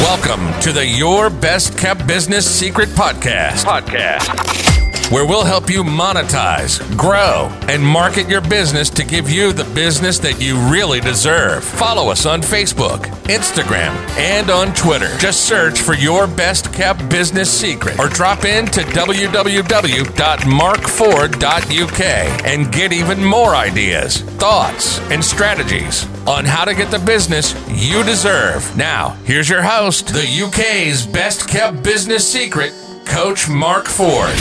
Welcome to the Your Best Kept Business Secret Podcast, where we'll help you monetize, grow, and market your business to give you the business that you really deserve. Follow us on Facebook, Instagram, and on Twitter. Just search for Your Best Kept Business Secret or drop in to www.marcford.uk and get even more ideas, thoughts, and strategies on how to get the business you deserve. Now, here's your host, the UK's best kept business secret, Coach Marc Ford.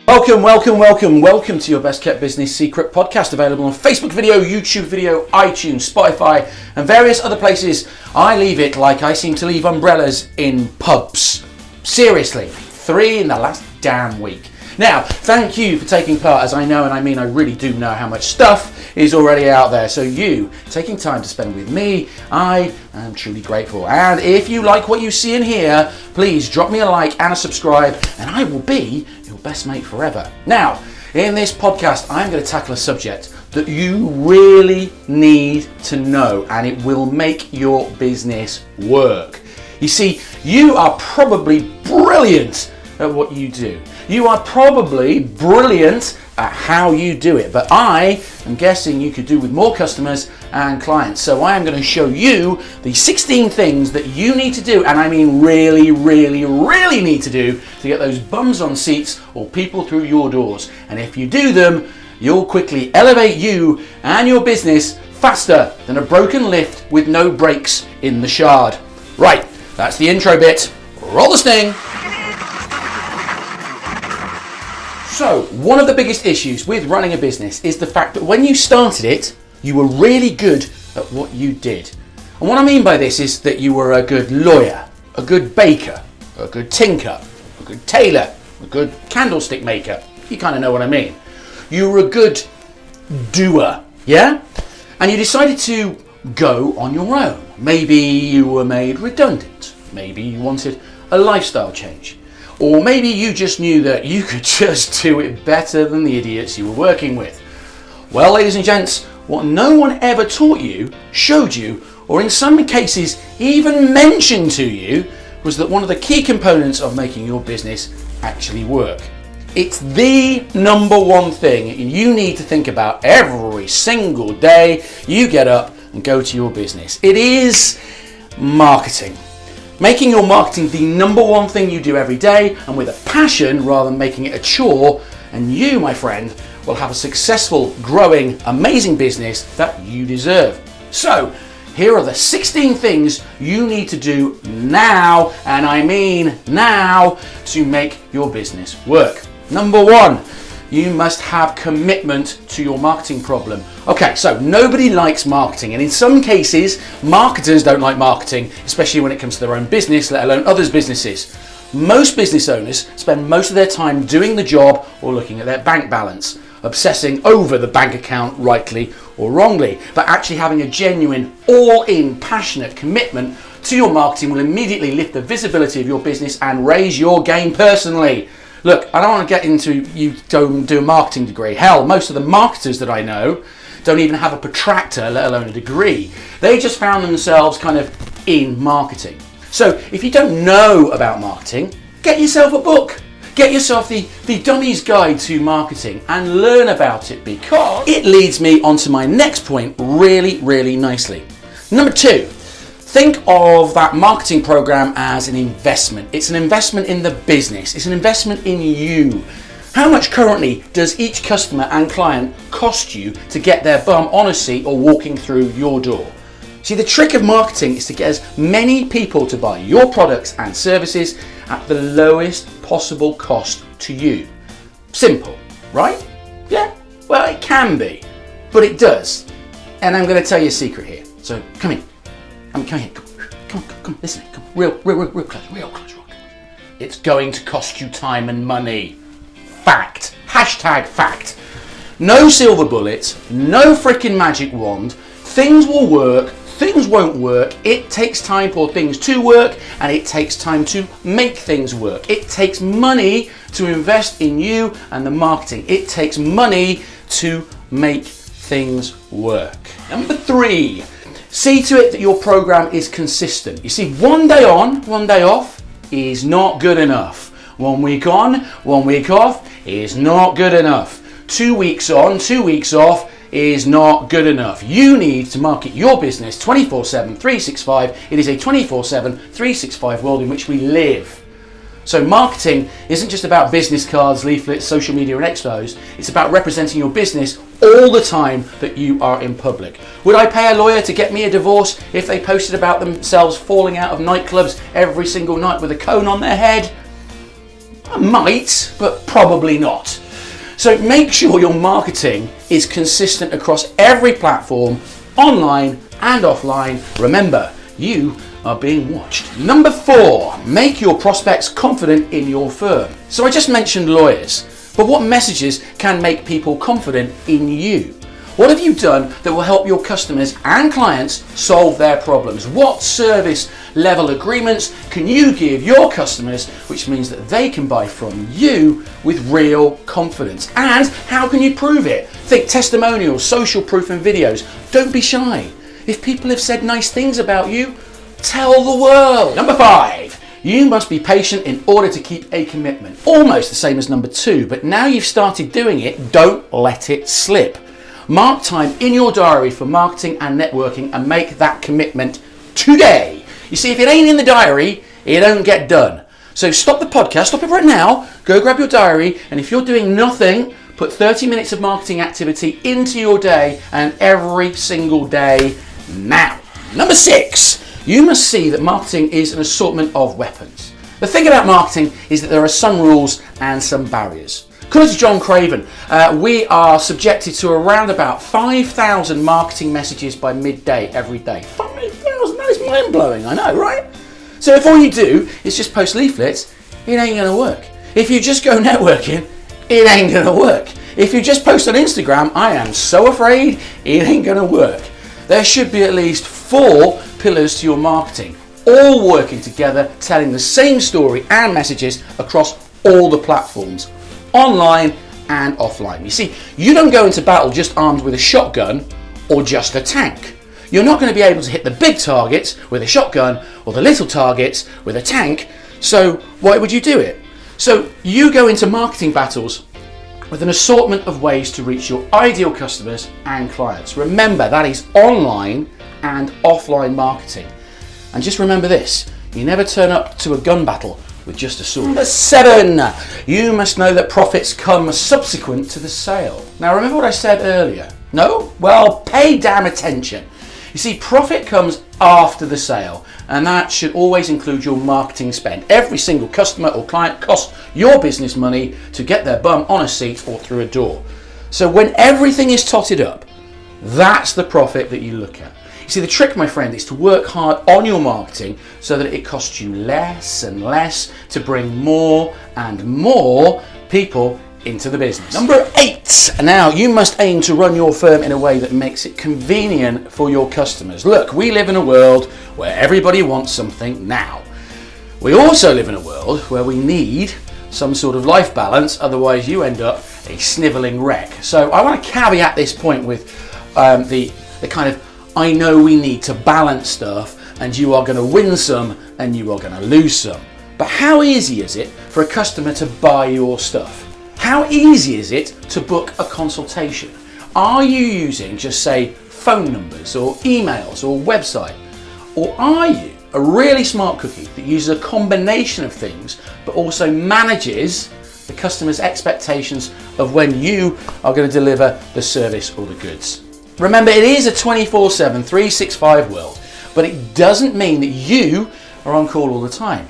Welcome to Your Best Kept Business Secret podcast, available on Facebook video, YouTube video, iTunes, Spotify, and various other places. I leave it like I seem to leave umbrellas in pubs. Seriously, 3 in the last damn week. Now, thank you for taking part, as I know, and I mean I really do know how much stuff is already out there. So you taking time to spend with me, I am truly grateful. And if you like what you see and hear, please drop me a like and a subscribe, and I will be your best mate forever. Now, in this podcast, I'm going to tackle a subject that you really need to know, and it will make your business work. You see, you are probably brilliant at what you do. You are probably brilliant at how you do it, but I am guessing you could do with more customers and clients. So I am going to show you the 16 things that you need to do, and I mean really need to do to get those bums on seats or people through your doors. And if you do them, you'll quickly elevate you and your business faster than a broken lift with no brakes in the shard. Right, that's the intro bit. Roll the sting. So, one of the biggest issues with running a business is the fact that when you started it, you were really good at what you did. And what I mean by this is that you were a good lawyer, a good baker, a good tinker, a good tailor, a good candlestick maker. You kind of know what I mean. You were a good doer, yeah? And you decided to go on your own. Maybe you were made redundant. Maybe you wanted a lifestyle change. Or maybe you just knew that you could just do it better than the idiots you were working with. Well, ladies and gents, what no one ever taught you, showed you, or in some cases even mentioned to you, was that one of the key components of making your business actually work. It's the number one thing you need to think about every single day you get up and go to your business. It is marketing. Making your marketing the number one thing you do every day, and with a passion rather than making it a chore, and you, my friend, will have a successful, growing, amazing business that you deserve. So, here are the 16 things you need to do now, and I mean now, to make your business work. Number 1, you must have commitment to your marketing problem. Okay, so nobody likes marketing, and in some cases, marketers don't like marketing, especially when it comes to their own business, let alone others' businesses. Most business owners spend most of their time doing the job or looking at their bank balance, obsessing over the bank account rightly or wrongly, but actually having a genuine, all-in, passionate commitment to your marketing will immediately lift the visibility of your business and raise your game personally. Look, I don't want to get into you go and do a marketing degree. Hell, most of the marketers that I know don't even have a protractor, let alone a degree. They just found themselves kind of in marketing. So if you don't know about marketing, get yourself a book. Get yourself the Dummy's Guide to Marketing and learn about it, because it leads me onto my next point really nicely. Number 2. Think of that marketing program as an investment. It's an investment in the business. It's an investment in you. How much currently does each customer and client cost you to get their bum on a seat or walking through your door? See, the trick of marketing is to get as many people to buy your products and services at the lowest possible cost to you. Simple, right? Yeah? Well, it can be, but it does. And I'm going to tell you a secret here. So come in. Come here, come, listen, come, real close. It's going to cost you time and money. Fact. #fact. No silver bullets, no freaking magic wand. Things will work, things won't work. It takes time for things to work, and it takes time to make things work. It takes money to invest in you and the marketing. It takes money to make things work. Number 3. See to it that your program is consistent. You see, one day on, one day off is not good enough. 1 week on, 1 week off is not good enough. 2 weeks on, 2 weeks off is not good enough. You need to market your business 24/7, 365. It is a 24/7, 365 world in which we live. So marketing isn't just about business cards, leaflets, social media and expos. It's about representing your business all the time that you are in public. Would I pay a lawyer to get me a divorce if they posted about themselves falling out of nightclubs every single night with a cone on their head? I might, but probably not. So make sure your marketing is consistent across every platform, online and offline. Remember, you are being watched. Number 4, make your prospects confident in your firm. So I just mentioned lawyers, but what messages can make people confident in you? What have you done that will help your customers and clients solve their problems? What service level agreements can you give your customers, which means that they can buy from you with real confidence? And how can you prove it? Think testimonials, social proof and videos. Don't be shy. If people have said nice things about you, tell the world. Number 5, you must be patient in order to keep a commitment. Almost the same as number 2, but now you've started doing it, don't let it slip. Mark time in your diary for marketing and networking and make that commitment today. You see, if it ain't in the diary, it don't get done. So stop the podcast, stop it right now, go grab your diary, and if you're doing nothing, put 30 minutes of marketing activity into your day and every single day now. Number 6, you must see that marketing is an assortment of weapons. The thing about marketing is that there are some rules and some barriers. According to John Craven, we are subjected to around about 5,000 marketing messages by midday every day. 5,000? That is mind-blowing, I know, right? So if all you do is just post leaflets, it ain't going to work. If you just go networking, it ain't going to work. If you just post on Instagram, I am so afraid it ain't going to work. There should be at least 4 pillars to your marketing, all working together, telling the same story and messages across all the platforms, online and offline. You see, you don't go into battle just armed with a shotgun or just a tank. You're not going to be able to hit the big targets with a shotgun or the little targets with a tank, so why would you do it? So you go into marketing battles with an assortment of ways to reach your ideal customers and clients. Remember, that is online and offline marketing. And just remember this, you never turn up to a gun battle with just a sword. Number 7, you must know that profits come subsequent to the sale. Now remember what I said earlier? No? Well, pay damn attention. You see, profit comes after the sale, and that should always include your marketing spend. Every single customer or client costs your business money to get their bum on a seat or through a door. So when everything is totted up, that's the profit that you look at. You see, the trick, my friend, is to work hard on your marketing so that it costs you less and less to bring more and more people into the business. Number 8, now you must aim to run your firm in a way that makes it convenient for your customers. Look, we live in a world where everybody wants something now. We also live in a world where we need some sort of life balance, otherwise you end up a snivelling wreck. So I want to caveat this point with the kind of, I know we need to balance stuff, and you are going to win some and you are going to lose some. But how easy is it for a customer to buy your stuff? How easy is it to book a consultation? Are you using just say phone numbers or emails or website? Or are you a really smart cookie that uses a combination of things but also manages the customer's expectations of when you are going to deliver the service or the goods? Remember, it is a 24/7, 365 world, but it doesn't mean that you are on call all the time.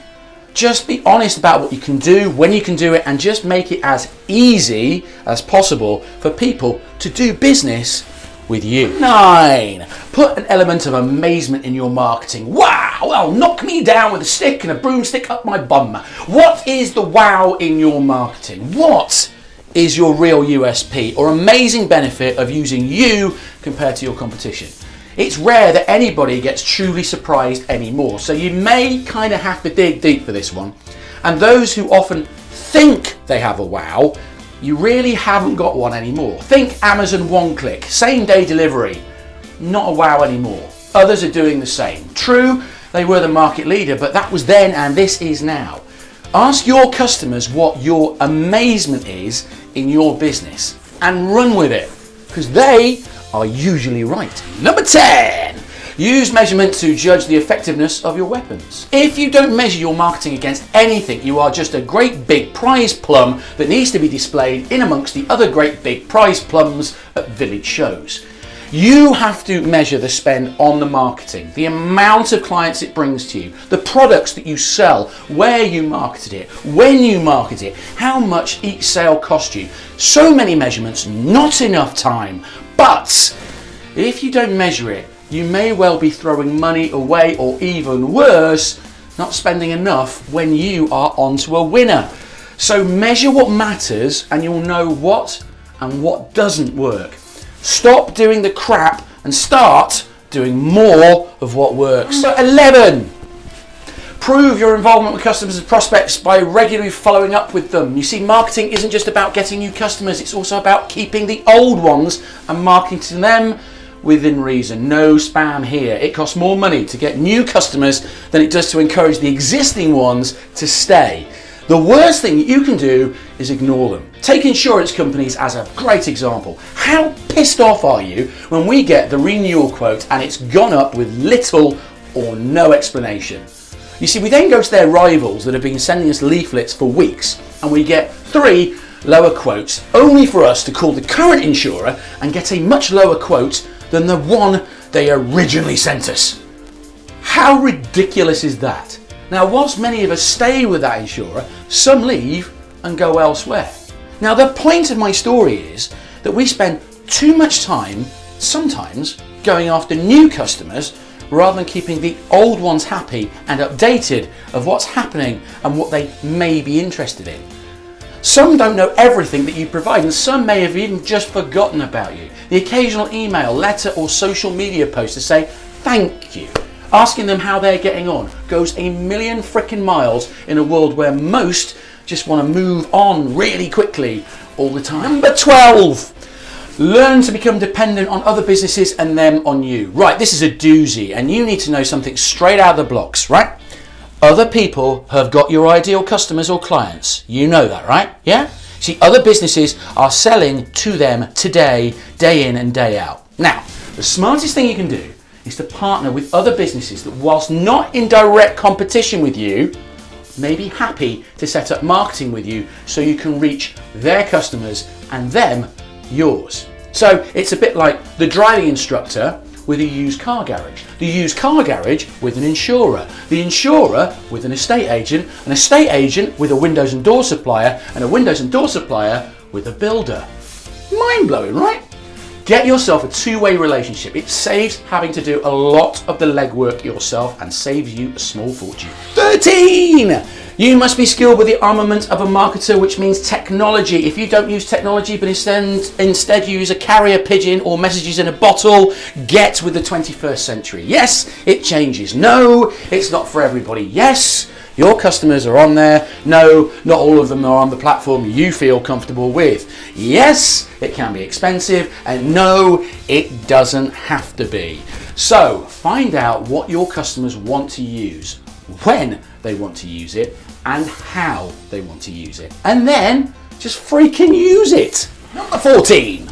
Just be honest about what you can do, when you can do it, and just make it as easy as possible for people to do business with you. 9, put an element of amazement in your marketing. Wow, well, knock me down with a stick and a broomstick up my bum. What is the wow in your marketing? What is your real USP or amazing benefit of using you compared to your competition? It's rare that anybody gets truly surprised anymore, so you may kind of have to dig deep for this one. And those who often think they have a wow, you really haven't got one anymore. Think Amazon one-click, same-day delivery, not a wow anymore. others are doing the same. True, they were the market leader, but that was then and this is now. Ask your customers what your amazement is in your business and run with it, because they are usually right. Number 10. Use measurement to judge the effectiveness of your weapons. If you don't measure your marketing against anything, you are just a great big prize plum that needs to be displayed in amongst the other great big prize plums at village shows. You have to measure the spend on the marketing, the amount of clients it brings to you, the products that you sell, where you marketed it, when you market it, how much each sale cost you. So many measurements, not enough time. But if you don't measure it, you may well be throwing money away, or even worse, not spending enough when you are onto a winner. So measure what matters and you'll know what and what doesn't work. Stop doing the crap and start doing more of what works. Number 11. Prove your involvement with customers and prospects by regularly following up with them. You see, marketing isn't just about getting new customers, it's also about keeping the old ones and marketing to them within reason. No spam here. It costs more money to get new customers than it does to encourage the existing ones to stay. The worst thing you can do is ignore them. Take insurance companies as a great example. How pissed off are you when we get the renewal quote and it's gone up with little or no explanation? You see, we then go to their rivals that have been sending us leaflets for weeks and we get 3 lower quotes, only for us to call the current insurer and get a much lower quote than the one they originally sent us. How ridiculous is that? Now, whilst many of us stay with that insurer, some leave and go elsewhere. Now, the point of my story is that we spend too much time, sometimes, going after new customers rather than keeping the old ones happy and updated of what's happening and what they may be interested in. Some don't know everything that you provide, and some may have even just forgotten about you. The occasional email, letter or social media post to say thank you, asking them how they're getting on, goes a million frickin' miles in a world where most just want to move on really quickly all the time. Number 12. Learn to become dependent on other businesses and them on you. Right, this is a doozy, and you need to know something straight out of the blocks, right? Other people have got your ideal customers or clients. You know that, right? Yeah? See, other businesses are selling to them today, day in and day out. Now, the smartest thing you can do is to partner with other businesses that, whilst not in direct competition with you, may be happy to set up marketing with you so you can reach their customers and them yours. So it's a bit like the driving instructor with a used car garage, the used car garage with an insurer, the insurer with an estate agent with a windows and door supplier, and a windows and door supplier with a builder. Mind blowing, right? Get yourself a two-way relationship. It saves having to do a lot of the legwork yourself and saves you a small fortune. 13! You must be skilled with the armament of a marketer, which means technology. If you don't use technology but instead use a carrier pigeon or messages in a bottle, get with the 21st century. Yes, it changes. No, it's not for everybody. Yes, your customers are on there. No, not all of them are on the platform you feel comfortable with. Yes, it can be expensive, and no, it doesn't have to be. So find out what your customers want to use, when they want to use it, and how they want to use it. And then just freaking use it. Number 14.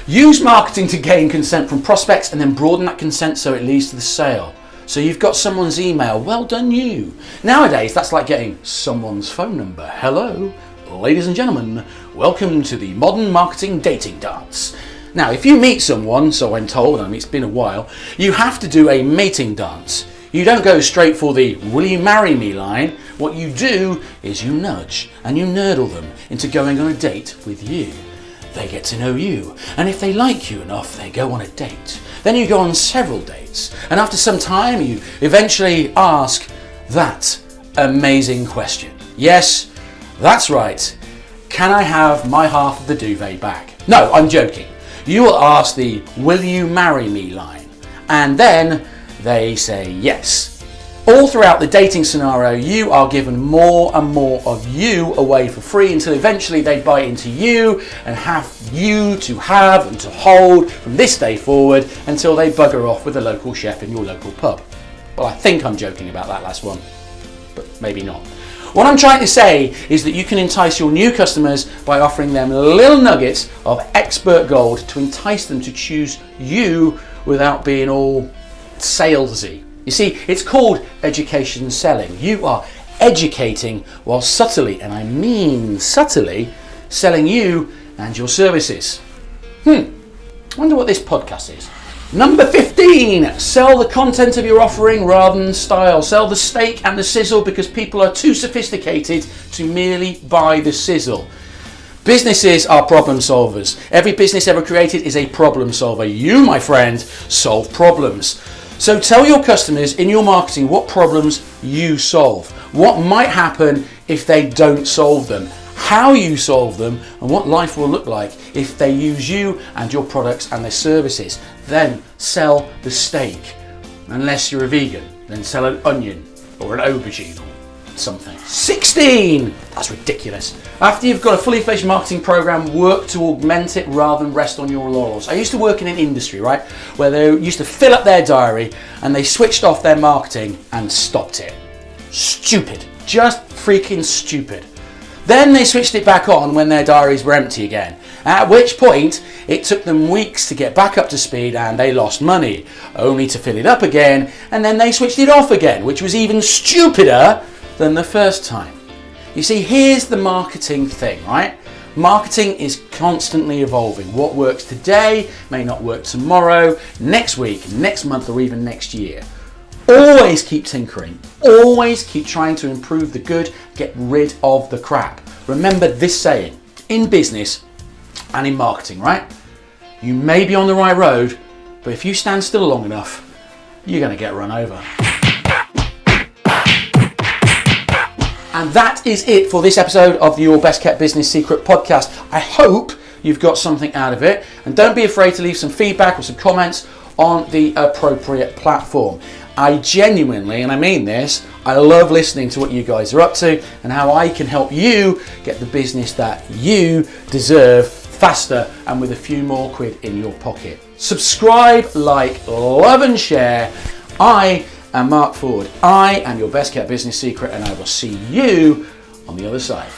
Use marketing to gain consent from prospects and then broaden that consent so it leads to the sale. So you've got someone's email, well done you. Nowadays, that's like getting someone's phone number. Hello, ladies and gentlemen, welcome to the modern marketing dating dance. Now, if you meet someone, so I'm told, and it's been a while, you have to do a mating dance. You don't go straight for the will you marry me line. What you do is you nudge and you nurdle them into going on a date with you. They get to know you, and if they like you enough, they go on a date. Then you go on several dates, and after some time you eventually ask that amazing question. Yes, that's right. Can I have my half of the duvet back? No, I'm joking. You will ask the will you marry me line, and then they say yes. All throughout the dating scenario, you are given more and more of you away for free until eventually they bite into you and have you to have and to hold from this day forward until they bugger off with a local chef in your local pub. Well, I think I'm joking about that last one, but maybe not. What I'm trying to say is that you can entice your new customers by offering them little nuggets of expert gold to entice them to choose you without being all salesy. You see, it's called education selling. You are educating while subtly, and I mean subtly, selling you and your services. I wonder what this podcast is. Number 15, sell the content of your offering rather than style. Sell the steak and the sizzle because people are too sophisticated to merely buy the sizzle. Businesses are problem solvers. Every business ever created is a problem solver. You, my friend, solve problems. So tell your customers in your marketing what problems you solve, what might happen if they don't solve them, how you solve them, and what life will look like if they use you and your products and their services. Then sell the steak. Unless you're a vegan, then sell an onion or an aubergine or something. 16! That's ridiculous. After you've got a fully fledged marketing program, work to augment it rather than rest on your laurels. I used to work in an industry, right, where they used to fill up their diary and they switched off their marketing and stopped it. Stupid. Just freaking stupid. Then they switched it back on when their diaries were empty again, at which point it took them weeks to get back up to speed and they lost money, only to fill it up again, and then they switched it off again, which was even stupider than the first time. You see, here's the marketing thing, right? Marketing is constantly evolving. What works today may not work tomorrow, next week, next month, or even next year. Always keep tinkering. Always keep trying to improve the good, get rid of the crap. Remember this saying, in business and in marketing, right? You may be on the right road, but if you stand still long enough, you're going to get run over. And that is it for this episode of the Your Best Kept Business Secret podcast. I hope you've got something out of it. And don't be afraid to leave some feedback or some comments on the appropriate platform. I genuinely, and I mean this, I love listening to what you guys are up to and how I can help you get the business that you deserve faster and with a few more quid in your pocket. Subscribe, like, love and share. I am Marc Ford. I am your best kept business secret and I will see you on the other side.